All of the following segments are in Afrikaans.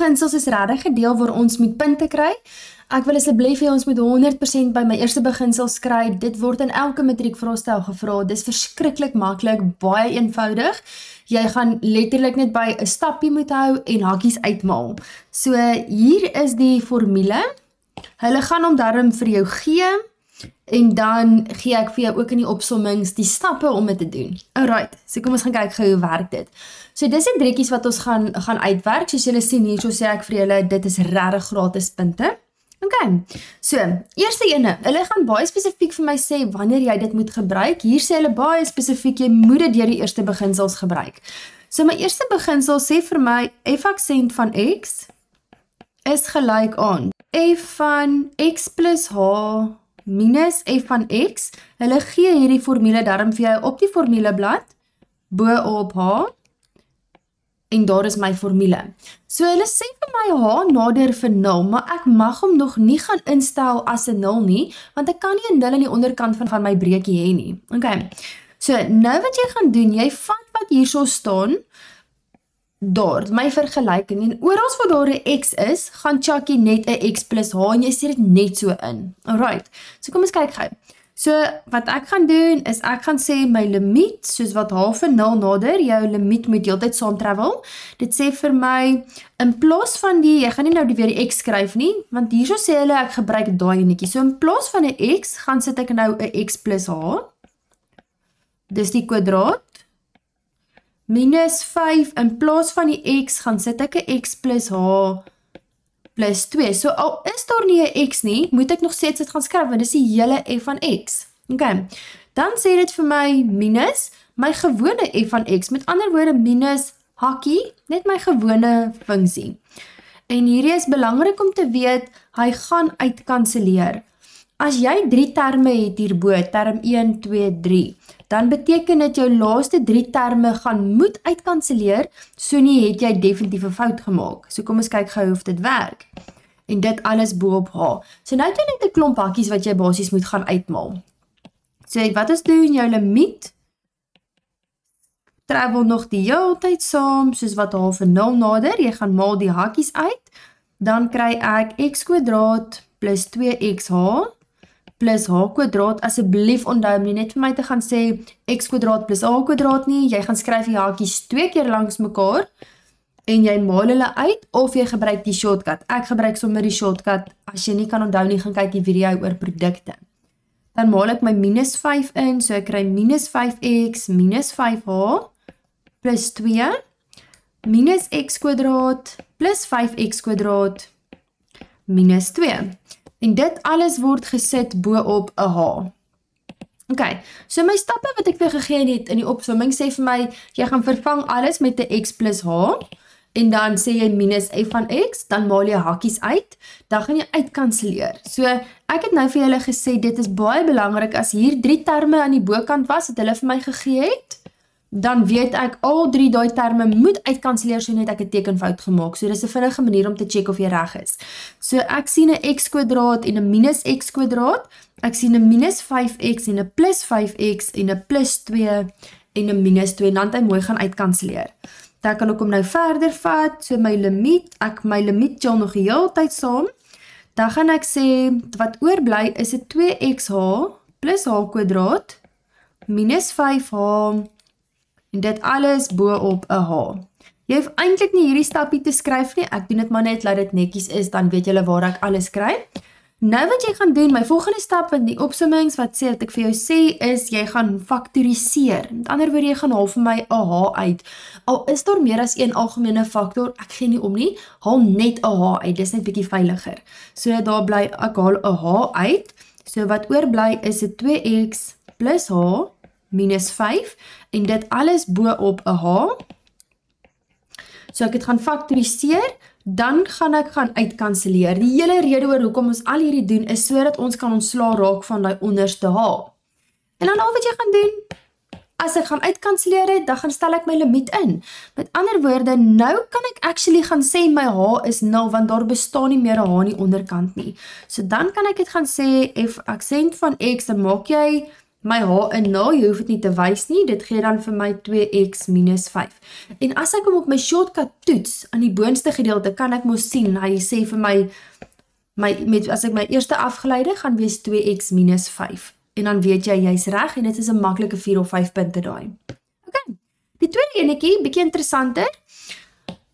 beginsels is regtig gedeel waar ons moet punte kry. Ek wil asseblief hê ons moet 100% by my eerste beginsels kry. Dit word in elke matriekvraestel gevra. Dis verskriklik maklik, baie eenvoudig. Jy gaan letterlik net by 'n stappie moet hou en hakkies uitmaal. So hier is die formule. Hulle gaan hom darm vir jou gee en dan gee ek vir jou ook in die opsommings die stappe om dit te doen. Alright, so kom ons gaan kyk hoe werk dit. So dis die drekkies wat ons gaan uitwerk. Soos julle sien hier, so sê ek vir julle, dit is regtig gratis punte. Okay, so, eerste ene, hulle gaan baie spesifiek vir my sê wanneer jy dit moet gebruik. Hier sê hulle baie spesifiek, jy moet dit deur die eerste beginsels gebruik. So my eerste beginsel sê vir my, f aksent van x is gelyk aan f van x plus h minus f van x. Hulle gee hierdie formule darm vir jou op die formuleblad, bo op h, en daar is my formule. So hulle sê vir my h nader vir 0, maar ek mag hom nog nie gaan instel as 'n 0 nie, want ek kan nie 'n 0 aan die onderkant van my breekie hê nie. Okay. So nou wat jy gaan doen, jy vat wat hierso staan, daar, my vergelyking, en oral waar daar 'n x is, gaan chak jy net 'n x plus h, en jy sê dit net so in. Alright, so kom ons kyk gou. So, wat ek gaan doen, is ek gaan sê my limiet, soos wat h vir 0 nader, jou limiet moet heeltyd saam travel. Dit sê vir my, in plaas van die, jy gaan nie nou weer die x skryf nie, want hierso sê hulle, ek gebruik daai enetjie. So, in plaas van 'n x, gaan sit ek nou 'n x plus h, dis die kwadraat, minus 5, in plaas van die x, gaan sit ek 'n x plus h, plus 2. So al is daar nie 'n x nie, moet ek nog steeds dit gaan skryf, want dis die hele f van x. Okay. Dan sê dit vir my minus my gewone f van x, met ander woorde minus hakkie, net my gewone funksie. En hierdie is belangrik om te weet, hy gaan uitkanselleer. As jy 3 terme het hierbo, term 1, 2, 3, dan beteken dit jou laaste 3 terme gaan moet uitkanselleer, so nie het jy definitief 'n fout gemaak. So kom ons kyk gou of dit werk. En dit alles bo op h. So nou het jy net 'n klomp hakkies wat jy basies moet gaan uitmaal. So wat ons doen, jou limiet travel nog die hele tyd saam, soos wat h vir 0 nader, jy gaan maal die hakkies uit, dan kry ek x kwadraat plus 2xh plus h kwadraat, asseblief onthou nie net vir my te gaan sê x kwadraat plus h kwadraat nie, jy gaan skryf die hakies 2 keer langs mekaar en jy maal hulle uit of jy gebruik die shortcut. Ek gebruik sommer die shortcut, as jy nie kan onthou nie, gaan kyk die video oor produkte. Dan maal ek my minus 5 in, so ek kry minus 5x minus 5h plus 2 minus x kwadraat plus 5x kwadraat minus 2. En dit alles word gesit bo op 'n h. Okay, so my stappe wat ek vir gegee het in die opsomming sê vir my, jy gaan vervang alles met 'n x plus h, en dan sê jy minus f van x, dan maal jy hakkies uit, dan gaan jy uitkanselleer. So, ek het nou vir julle gesê, dit is baie belangrik, as hier 3 terme aan die bokant was, wat hulle vir my gegee het, dan weet ek, al 3 daai terme moet uitkanselleer, so net ek 'n tekenfout gemaak. So dis 'n vinnige manier om te check of jy reg is. So ek sien 'n x kwadraat en 'n minus x kwadraat. Ek sien 'n minus 5x en 'n plus 5x en 'n plus 2 en 'n minus 2, en dan het hy mooi gaan uitkanselleer. Dan kan ek hom nou verder vat, so my limiet tel nog die hele tyd saam. Dan gaan ek sê, wat oorbly is 'n 2xh plus h kwadraat minus 5h, en dit alles bo op 'n h. Jy hoef eintlik nie hierdie stappie te skryf nie, ek doen dit maar net, laat dit netjies is, dan weet julle waar ek alles skryf. Nou wat jy gaan doen, my volgende stap in die opsommings, wat sê, wat ek vir jou sê, is, jy gaan faktoriseer. Met ander woorde, jy gaan haal vir my 'n h uit. Al is daar meer as een algemene faktor, ek gee nie om nie, haal net 'n h uit, dis net bietjie veiliger. So daar bly, ek haal 'n h uit, so wat oorbly is 'n 2x plus h, minus 5, en dit alles bo op 'n h. So ek het gaan faktoriseer, dan gaan ek gaan uitkanselleer. Die hele rede oor hoekom ons al hierdie doen, is sodat ons kan ontslaa raak van die onderste h. En dan al wat jy gaan doen, as ek gaan uitkanselleer het, dan gaan stel ek my limiet in. Met ander woorde, nou kan ek actually gaan sê my h is 0, want daar bestaan nie meer 'n h aan die onderkant nie. So dan kan ek dit gaan sê, f aksent van x, dan maak jy my h in 0, jy hoef dit nie te wys nie, dit gee dan vir my 2x minus 5. En as ek hom op my shortcut toets, aan die boonste gedeelte, kan ek mos sien, hy sê vir my, as ek my eerste afgeleide, gaan wees 2x minus 5. En dan weet jy, jy's reg, en dit is 'n maklike 4 of 5 punte daai. Okay. Die tweede enetjie, bietjie interessanter.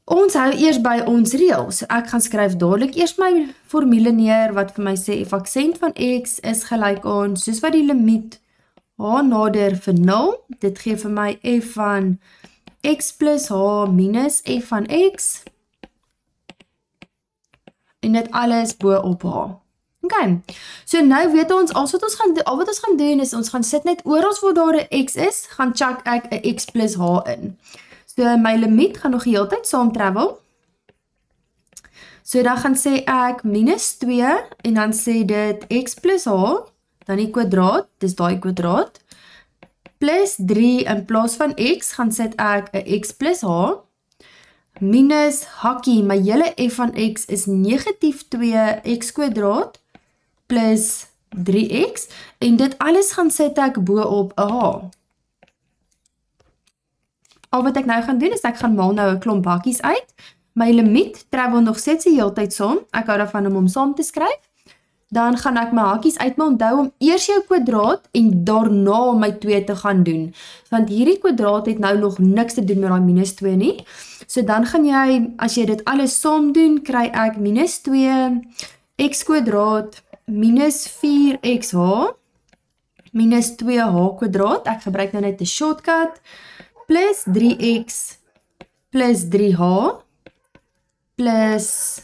Ons hou eers by ons reël, so ek gaan skryf dadelik eers my formule neer, wat vir my sê, f aksent van x is gelyk aan, soos wat die limiet h nader vir 0, dit gee vir my f van x plus h minus f van x, en dit alles bo op h. Okay, so nou weet ons, al wat ons gaan doen is, ons gaan sit net oral waar daar 'n x is, gaan check ek 'n x plus h in. So my limiet gaan nog die hele tyd saam travel. So dan gaan sê ek minus 2, en dan sê dit x plus h, dan die kwadraat, dis daai kwadraat, plus 3 in plaas van x, gaan sit ek 'n x plus h, minus hakkie, my hele f van x is negatief 2x kwadraat, plus 3x, en dit alles gaan sit ek bo op 'n h. Al wat ek nou gaan doen, is ek gaan maal nou 'n klomp hakkies uit. My limiet travel nog steeds die hele tyd saam. Ek hou daarvan om hom saam te skryf. Dan gaan ek my hakkies uitmaal, onthou om eers jou kwadraat en daarna my 2 te gaan doen. Want hierdie kwadraat het nou nog niks te doen met daai minus 2 nie. So dan gaan jy, as jy dit alles saam doen, kry ek minus 2 x kwadraat minus 4xh minus 2h kwadraat. Ek gebruik nou net 'n shortcut, plus 3x plus 3h plus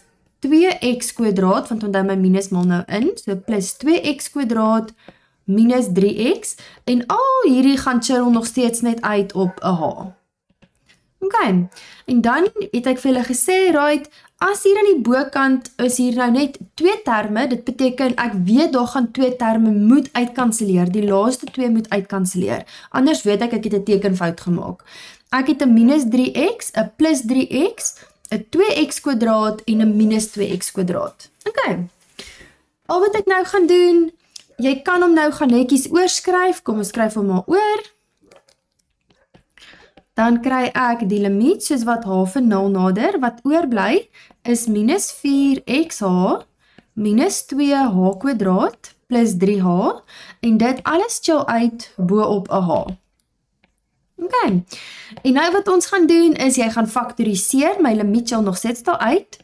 2x kwadraat, want onthou my minus maal nou in, so plus 2x kwadraat minus 3x, en al hierdie gaan chill nog steeds net uit op 'n h. Okay, en dan het ek vir julle gesê, right, as hier aan die bokant is hier nou net 2 terme, dit beteken ek weet daar gaan 2 terme moet uitkanselleer, die laaste 2 moet uitkanselleer, anders weet ek het 'n tekenfout gemaak. Ek het 'n minus 3x, 'n plus 3x, 'n 2x kwadraat en 'n minus 2x kwadraat. Okay, al wat ek nou gaan doen, jy kan hom nou gaan netjies oorskryf, kom ons skryf hom maar oor. Dan kry ek die limiet soos wat h van 0 nader, wat oorbly is minus 4xh minus 2h kwadraat plus 3h, en dit alles chill uit bo op 'n h. Okay, en nou wat ons gaan doen is, jy gaan faktoriseer, my limiet chill nog steeds daar uit.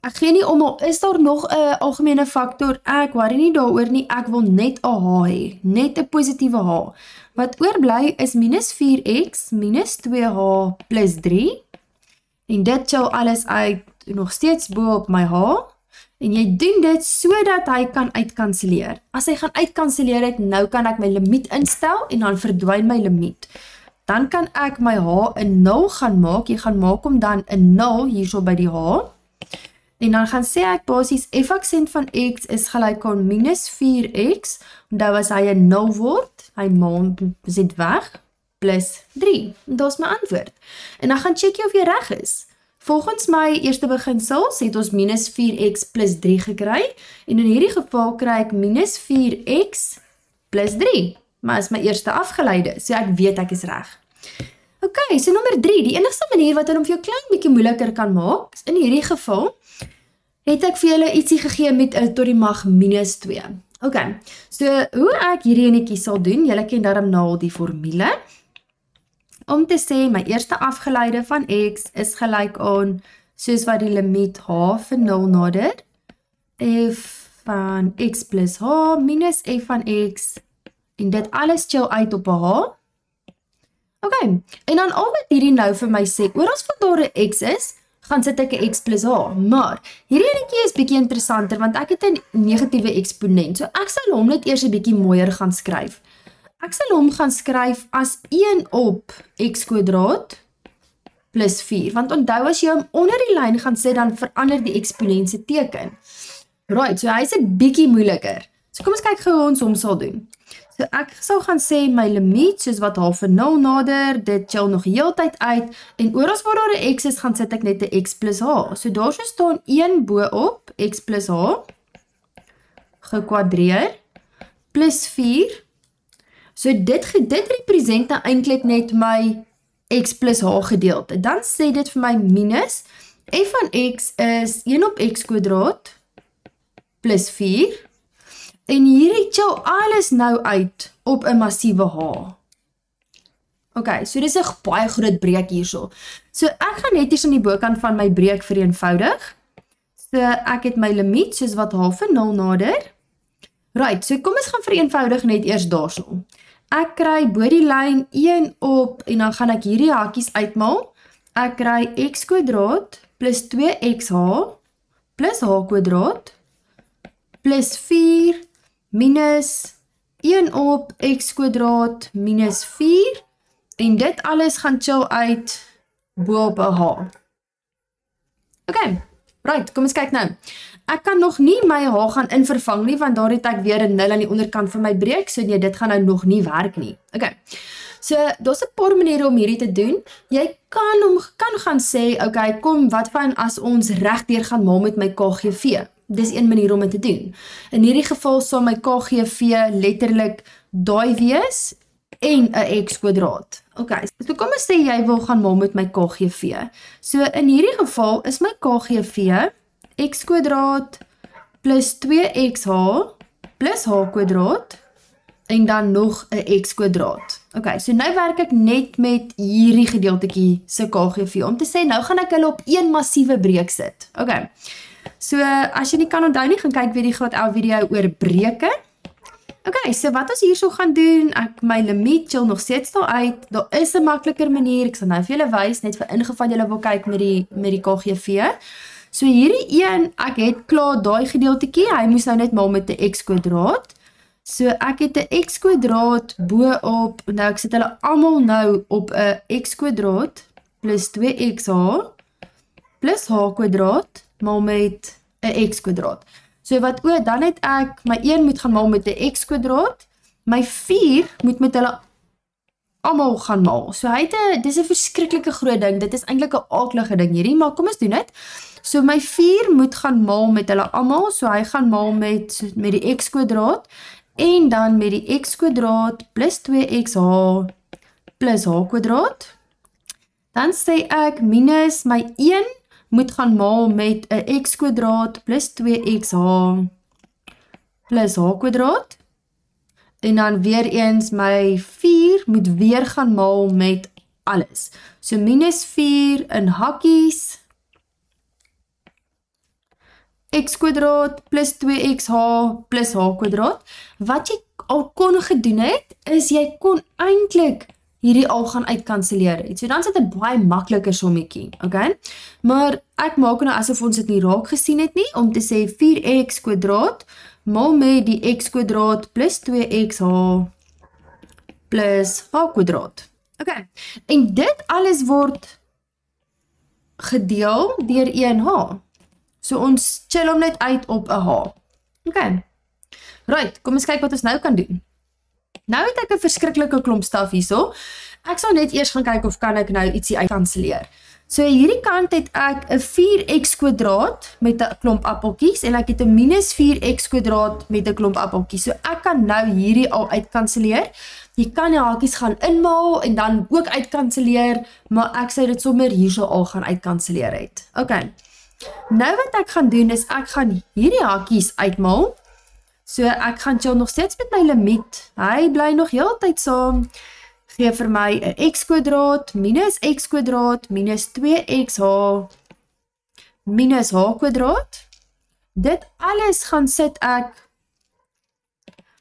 Ek gee nie om, al is daar nog 'n algemene faktor, ek worry nie daaroor nie, ek wil net 'n h hê, net 'n positiewe h. Wat oorbly is minus 4x minus 2h plus 3, en dit chill alles uit, nog steeds bo op my h, en jy doen dit sodat hy kan uitkanselleer. As hy gaan uitkanselleer het, nou kan ek my limiet instel, en dan verdwyn my limiet. Dan kan ek my h in 0 gaan maak, jy gaan maak hom dan in 0 hierso by die h, en dan gaan sê ek basies f aksent van x is gelyk aan minus 4x, onthou as hy 'n 0 word, hy maal sit weg, plus 3, en dat is my antwoord. En dan gaan check jy of jy reg is. Volgens my eerste beginsels het ons minus 4x plus 3 gekry, en in hierdie geval kry ek minus 4x plus 3, maar is my eerste afgeleide, so ek weet ek is reg. Okay, so nommer 3, die enigste manier wat hom vir jou klein bietjie moeiliker kan maak, is in hierdie geval, het ek vir julle ietsie gegee met 'n tot die mag minus 2. Okay, so hoe ek hierdie enetjie sal doen, julle ken daarom nou al die formule, om te sê my eerste afgeleide van x is gelyk aan, soos wat die limiet h van 0 nader, f van x plus h minus f van x, en dit alles chill uit op 'n h. Okay, en dan al wat hierdie nou vir my sê, oor as wat daar 'n x is, gaan sit ek 'n x plus h, maar hierdie enetjie is bietjie interessanter, want ek het 'n negatiewe eksponent, so ek sal hom net eers 'n bietjie mooier gaan skryf. Ek sal hom gaan skryf as 1 op x kwadraat plus 4, want onthou as jy hom onder die lyn gaan sit, dan verander die eksponent se teken. Right, so hy is 'n bietjie moeiliker. So kom ons kyk gou hoe ons hom sal doen. So ek sal gaan sê my limiet, soos wat h van 0 nader, dit chill nog die hele tyd uit, en oral waar daar 'n x is, gaan sit ek net 'n x plus h. So daar so staan 1 bo op x plus h, gekwadreer, plus 4, So dit represent nou eintlik net my x plus h gedeelte. Dan sê dit vir my minus f van x is 1 op x kwadraat plus 4. En hierdie chill alles nou uit op 'n massiewe h. Ok, so dis 'n baie groot breek hierso. So ek gaan net hier aan die bokant van my breek vereenvoudig. So ek het my limiet soos wat h van 0 nader. Right, so kom ons gaan vereenvoudig net eers daarso. Ek kry bo die lyn 1 op en dan gaan ek hierdie hakies uitmaal. Ek kry x kwadraat plus 2xh plus h kwadraat plus 4 minus 1 op x kwadraat minus 4 en dit alles gaan chill uit bo op 'n h. Ok, right, kom ons kyk nou. Ek kan nog nie my h gaan invervang nie, want daar het ek weer 'n 0 aan die onderkant van my breek, so nee, dit gaan nou nog nie werk nie. Ok, so daar's 'n paar maniere om hierdie te doen. Jy kan gaan sê, ok, kom, wat van as ons regdeur gaan maal met my KGV? Dis een manier om dit te doen. In hierdie geval sal my KGV letterlik daai wees en 'n x kwadraat. Ok, so kom ons sê jy wil gaan maal met my KGV. So in hierdie geval is my KGV x kwadraat plus 2xh plus h kwadraat en dan nog 'n x kwadraat. Ok, so nou werk ek net met hierdie gedeeltetjie se KGV om te sê nou gaan ek hulle op een massiewe breek sit. Ok, so as jy nie kan onthou nie, gaan kyk weer die graad 11 video oor breuke. Ok, so wat ons hierso gaan doen, my limiet chill nog steeds daar uit. Daar is 'n makliker manier, ek sal nou vir julle wys, net vir ingeval julle wil kyk met die KGV. So hierdie een, ek het klaar daai gedeeltetjie, hy moes nou net maal met 'n x kwadraat. So ek het 'n x kwadraat bo op, nou ek sit hulle almal nou op 'n x kwadraat plus 2xh plus h kwadraat maal met 'n x kwadraat. So wat ook, dan het ek, my 1 moet gaan maal met 'n x kwadraat, my 4 moet met hulle almal gaan maal. So dis 'n verskriklike groot ding, dit is eintlik 'n aaklige ding hierdie, maar kom ons doen dit. So my 4 moet gaan maal met hulle almal, so hy gaan maal met die x kwadraat, en dan met die x kwadraat plus 2xh plus h kwadraat. Dan sê ek minus my 1 moet gaan maal met 'n x kwadraat plus 2xh plus h kwadraat. En dan weer eens my 4 moet weer gaan maal met alles. So minus 4 in hakkies, x kwadraat plus 2xh plus h kwadraat. Wat jy al kon gedoen het, is jy kon eintlik hierdie al gaan uitkanselleer het. So dan sit 'n baie makliker sommetjie, okay? Maar ek maak nou asof ons dit nie raak gesien het nie, om te sê 4x kwadraat maal met die x kwadraat plus 2xh plus h kwadraat. Okay, en dit alles word gedeel deur 1h. So ons chill hom net uit op 'n h. Okay, right, kom ons kyk wat ons nou kan doen. Nou het ek 'n verskriklike klomp staf hierso. Ek sal net eers gaan kyk of kan ek nou ietsie uitkanselleer. So hierdie kant het ek 'n 4x kwadraat met 'n klomp appeltjies en ek het 'n minus 4x kwadraat met 'n klomp appeltjies. So ek kan nou hierdie al uitkanselleer. Jy kan die hakies gaan inmaal en dan ook uitkanselleer, maar ek sou dit sommer hierso al gaan uitkanselleer het. Okay. Nou wat ek gaan doen is ek gaan hierdie hakies uitmaal. So ek gaan chill nog steeds met my limiet. Hy bly nog heeltyd saam. Gee vir my 'n x kwadraat minus x kwadraat minus 2xh minus h kwadraat. Dit alles gaan sit ek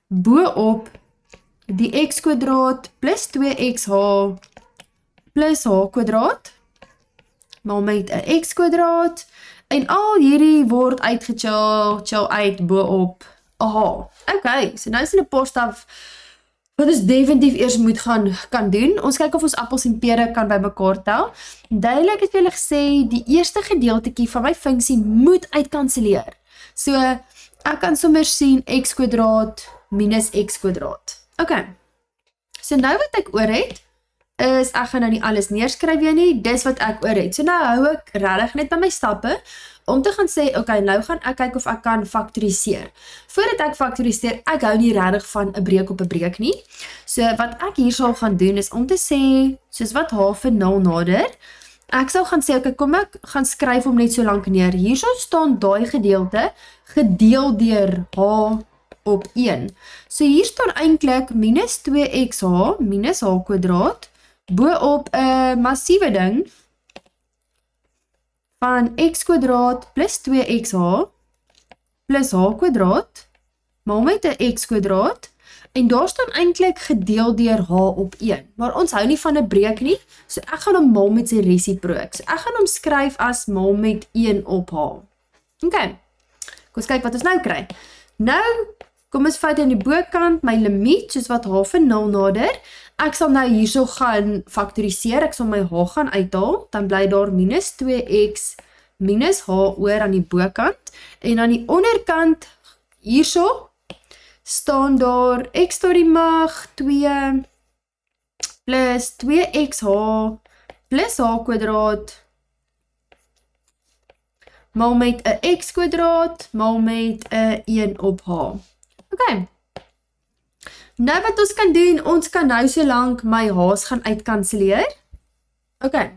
bo op die x kwadraat plus 2xh plus h kwadraat maal met 'n x kwadraat en al hierdie word uitgechill uit bo op 'n h. Okay, so nou is 'n paar staf wat ons definitief eers moet kan doen. Ons kyk of ons appels en pere kan bymekaar tel. Duidelik het hulle gesê die eerste gedeeltetjie van my funksie moet uitkanselleer. So ek kan sommer sien x kwadraat minus x kwadraat. Okay. So nou wat ek oor het is ek gaan nou nie alles neerskryf weer nie. Dis wat ek oor het. So nou hou ek regtig net by my stappe om te gaan sê, okay, nou gaan ek kyk of ek kan faktoriseer. Voordat ek faktoriseer, ek hou nie regtig van 'n breek op 'n breek nie. So wat ek hier sal gaan doen is om te sê, soos wat h vir 0 nader, ek sal gaan sê, okay, kom ek gaan skryf hom net so lank neer. Hierso staan daai gedeelte gedeel deur h op 1. So hier staan eintlik minus 2xh minus h kwadraat bo op 'n massiewe ding van x kwadraat plus 2xh plus h kwadraat maal met 'n x kwadraat en daar staan eintlik gedeel deur h op 1. Maar ons hou nie van 'n breek nie, so ek gaan hom maal met sy resiprook. So ek gaan hom skryf as maal met 1 op h. Okay, kom ons kyk wat ons nou kry. Nou, kom ons vat aan die bokant my limiet, soos wat h vir 0 nader. Ek sal nou hierso gaan faktoriseer, ek sal my h gaan uithaal, dan bly daar minus 2x minus h oor aan die bokant, en aan die onderkant hierso staan daar x tot die mag 2 plus 2xh plus h kwadraat maal met 'n x kwadraat maal met 'n 1 op h. Okay. Nou wat ons kan doen, ons kan nou so lank my h's gaan uitkanselleer. Okay.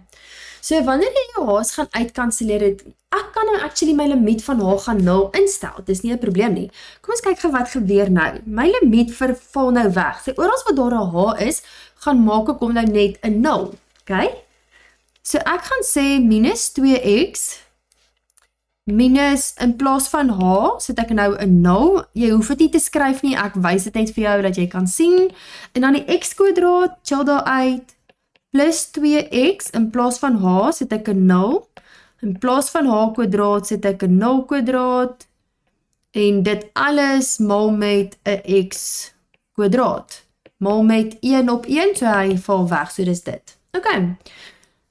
So wanneer jy jou h's gaan uitkanselleer het, ek kan nou actually my limiet van h gaan 0 instel. Dis nie 'n probleem nie. Kom ons kyk gou wat gebeur nou. My limiet verval nou weg. So oral wat daar 'n h is, gaan maak ek hom nou net 'n 0. Okay? So ek gaan sê minus 2x minus, in plaas van h, sit ek nou 'n 0. Jy hoef dit nie te skryf nie, ek wys dit net vir jou dat jy kan sien. En dan die x kwadraat, chill daar uit, plus 2x, in plaas van h, sit ek 'n 0. In plaas van h kwadraat, sit ek 'n 0 kwadraat. En dit alles maal met 'n x kwadraat. Maal met 1 op 1, so hy val weg, so dis dit. Okay.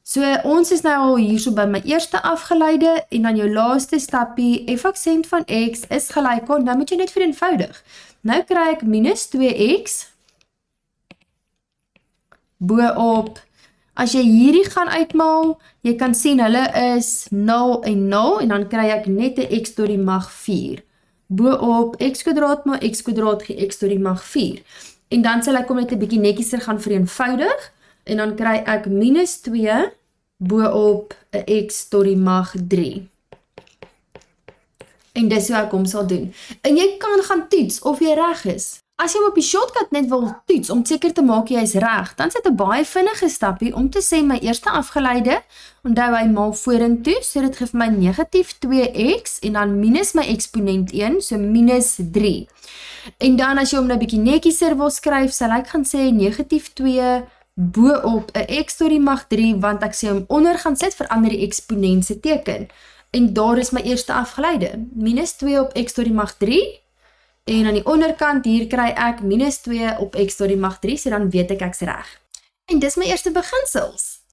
So ons is nou al hierso by my eerste afgeleide en dan jou laaste stappie, f aksent van x is gelyk aan, nou moet jy net vereenvoudig. Nou kry ek minus 2x bo-op, as jy hierdie gaan uitmaal, jy kan sien hulle is 0 en 0 en dan kry ek net 'n x tot die mag 4. Bo-op x kwadraat maal x kwadraat gee x tot die mag 4. En dan sal ek hom net 'n bietjie netjieser gaan vereenvoudig. En dan kry ek minus 2 bo-op 'n x tot die mag 3. En dis hoe ek hom sal doen. En jy kan gaan toets of jy reg is. As jy hom op die shortcut net wil toets om seker te maak jy is reg, dan sit 'n baie vinnige stappie om te sê my eerste afgeleide, onthou hy maal vorentoe, so dit gee vir my negatief 2x en dan minus my eksponent 1, so minus 3. En dan as jy hom nou bietjie netjieser wil skryf, sal ek gaan sê negatief 2 bo-op 'n x tot die mag 3, want ek sê hom onder gaan sit, verander die eksponent se teken. En daar is my eerste afgeleide, minus 2 op x tot die mag 3, en aan die onderkant hier kry ek minus 2 op x tot die mag 3, so dan weet ek's reg. En dis my eerste beginsels.